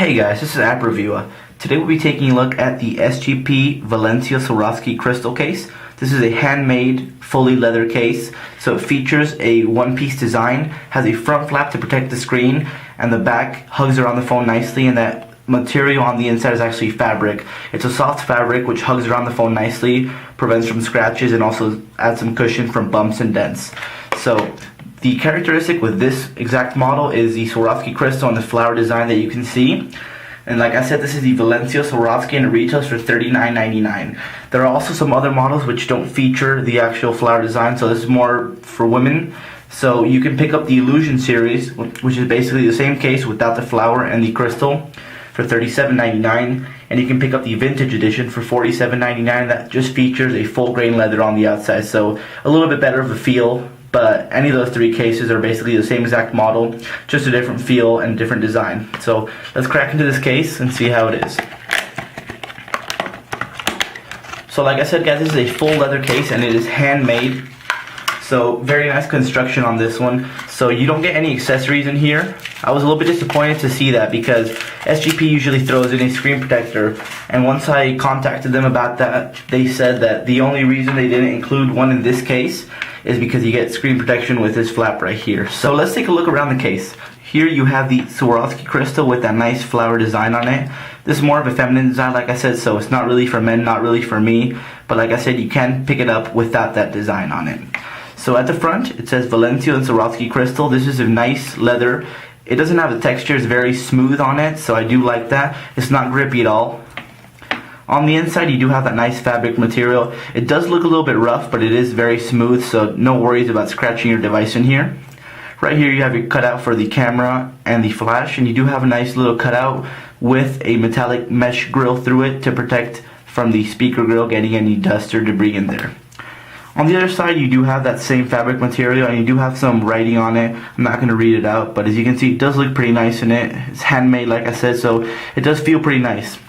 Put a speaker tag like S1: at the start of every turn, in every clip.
S1: Hey guys, this is App Reviewer. Today we'll be taking a look at the SGP Valencia Swarovski crystal case. This is a handmade, fully leather case, so it features a one-piece design, has a front flap to protect the screen, and the back hugs around the phone nicely, and that material on the inside is actually fabric. It's a soft fabric which hugs around the phone nicely, prevents from scratches, and also adds some cushion from bumps and dents. So the characteristic with this exact model is the Swarovski crystal and the flower design that you can see. And like I said, this is the Valencia Swarovski and it retails for $39.99. There are also some other models which don't feature the actual flower design, so this is more for women. So you can pick up the Illusion series, which is basically the same case without the flower and the crystal, for $37.99. And you can pick up the Vintage edition for $47.99. That just features a full grain leather on the outside, so a little bit better of a feel. But any of those three cases are basically the same exact model, just a different feel and different design. So let's crack into this case and see how it is. So like I said guys, this is a full leather case and it is handmade. So very nice construction on this one. So you don't get any accessories in here. I was a little bit disappointed to see that because SGP usually throws in a screen protector, and once I contacted them about that, they said that the only reason they didn't include one in this case is because you get screen protection with this flap right here. So let's take a look around the case. Here you have the Swarovski crystal with that nice flower design on it. This is more of a feminine design, like I said, so it's not really for men, not really for me, but like I said, you can pick it up without that design on it. So at the front it says Valencia and Swarovski crystal. This is a nice leather. It doesn't have the texture, it's very smooth on it, so I do like that. It's not grippy at all. On the inside you do have that nice fabric material. It does look a little bit rough, but it is very smooth, so no worries about scratching your device in here. Right here you have your cutout for the camera and the flash, and you do have a nice little cutout with a metallic mesh grill through it to protect from the speaker grill getting any dust or debris in there. On the other side you do have that same fabric material and you do have some writing on it. I'm not going to read it out, but as you can see it does look pretty nice in it. It's handmade like I said, so it does feel pretty nice.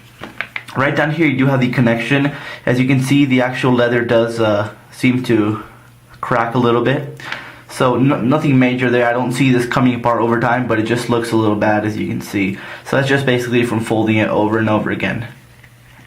S1: Right down here you do have the connection. As you can see, the actual leather does seem to crack a little bit. So nothing major there. I don't see this coming apart over time, but it just looks a little bad as you can see. So that's just basically from folding it over and over again.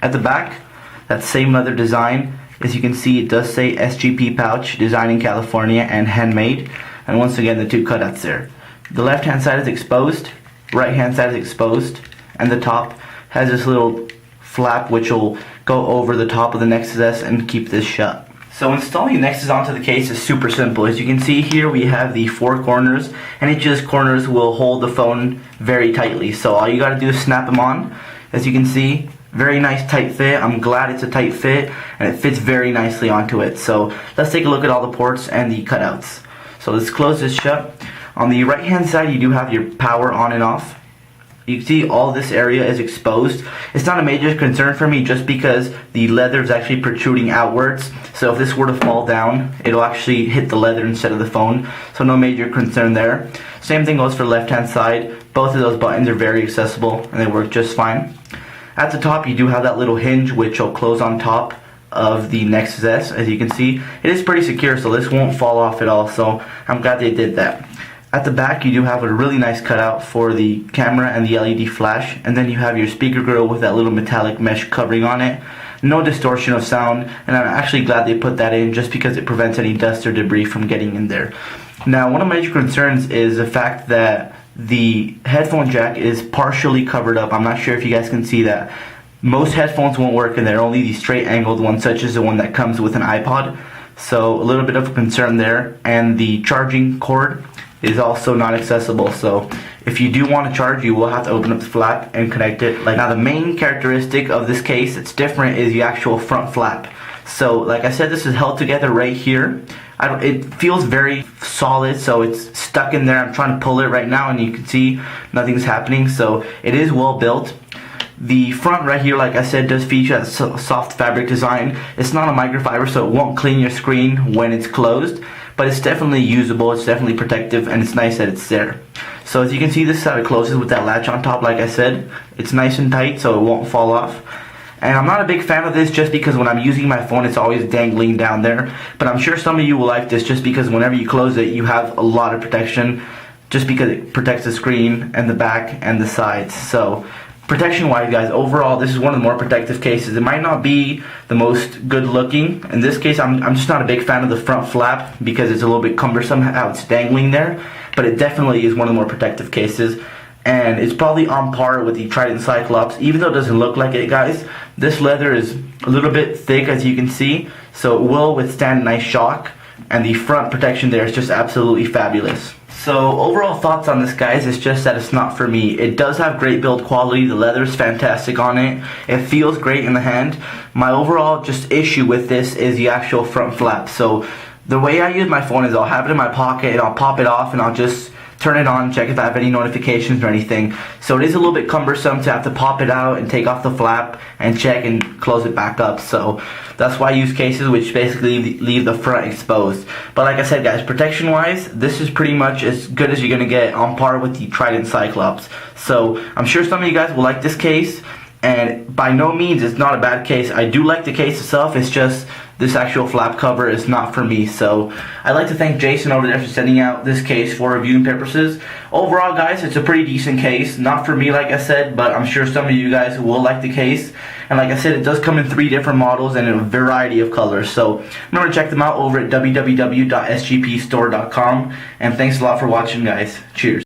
S1: At the back, that same leather design. As you can see, it does say SGP pouch, designed in California and handmade. And once again, the two cutouts there. The left hand side is exposed, right hand side is exposed, and the top has this little flap which will go over the top of the Nexus S and keep this shut. So installing Nexus onto the case is super simple. As you can see here we have the four corners, and each of those corners will hold the phone very tightly. So all you gotta do is snap them on. As you can see, very nice tight fit. I'm glad it's a tight fit and it fits very nicely onto it. So let's take a look at all the ports and the cutouts. So let's close this shut. On the right hand side you do have your power on and off. You can see all this area is exposed. It's not a major concern for me just because the leather is actually protruding outwards. So if this were to fall down, it'll actually hit the leather instead of the phone. So no major concern there. Same thing goes for the left hand side. Both of those buttons are very accessible and they work just fine. At the top you do have that little hinge which will close on top of the Nexus S. As you can see, it is pretty secure, so this won't fall off at all, so I'm glad they did that. At the back you do have a really nice cutout for the camera and the LED flash, and then you have your speaker grill with that little metallic mesh covering on it. No distortion of sound, and I'm actually glad they put that in just because it prevents any dust or debris from getting in there. Now one of my major concerns is the fact that the headphone jack is partially covered up. I'm not sure if you guys can see that. Most headphones won't work in there, only the straight angled ones, such as the one that comes with an iPod. So a little bit of a concern there. And the charging cord is also not accessible, so if you do want to charge, you will have to open up the flap and connect it. Now the main characteristic of this case that's different is the actual front flap. So like I said, this is held together right here. It feels very solid, so it's stuck in there. I'm trying to pull it right now and you can see nothing's happening, so it is well built. The front right here, like I said, does feature a soft fabric design. It's not a microfiber, so it won't clean your screen when it's closed, but it's definitely usable, it's definitely protective, and it's nice that it's there. So as you can see, this is how it closes with that latch on top. Like I said, it's nice and tight so it won't fall off. And I'm not a big fan of this just because when I'm using my phone it's always dangling down there, but I'm sure some of you will like this just because whenever you close it you have a lot of protection just because it protects the screen and the back and the sides. So protection wise, guys, overall this is one of the more protective cases. It might not be the most good looking. In this case, I'm just not a big fan of the front flap because it's a little bit cumbersome how it's dangling there, but it definitely is one of the more protective cases, and it's probably on par with the Trident Cyclops. Even though it doesn't look like it, guys, this leather is a little bit thick, as you can see, so it will withstand a nice shock, and the front protection there is just absolutely fabulous. So overall thoughts on this, guys, is just that it's not for me. It does have great build quality. The leather is fantastic on it. It feels great in the hand. My overall just issue with this is the actual front flap. So the way I use my phone is I'll have it in my pocket and I'll pop it off and I'll just turn it on, check if I have any notifications or anything. So it is a little bit cumbersome to have to pop it out and take off the flap and check and close it back up. So that's why I use cases which basically leave the front exposed. But like I said, guys, protection wise, this is pretty much as good as you're going to get, on par with the Trident Cyclops. So I'm sure some of you guys will like this case, and by no means it's not a bad case. I do like the case itself, it's just this actual flap cover is not for me. So I'd like to thank Jason over there for sending out this case for reviewing purposes. Overall, guys, it's a pretty decent case. Not for me, like I said, but I'm sure some of you guys will like the case. And like I said, it does come in 3 different models and a variety of colors. So remember to check them out over at www.sgpstore.com. And thanks a lot for watching, guys. Cheers.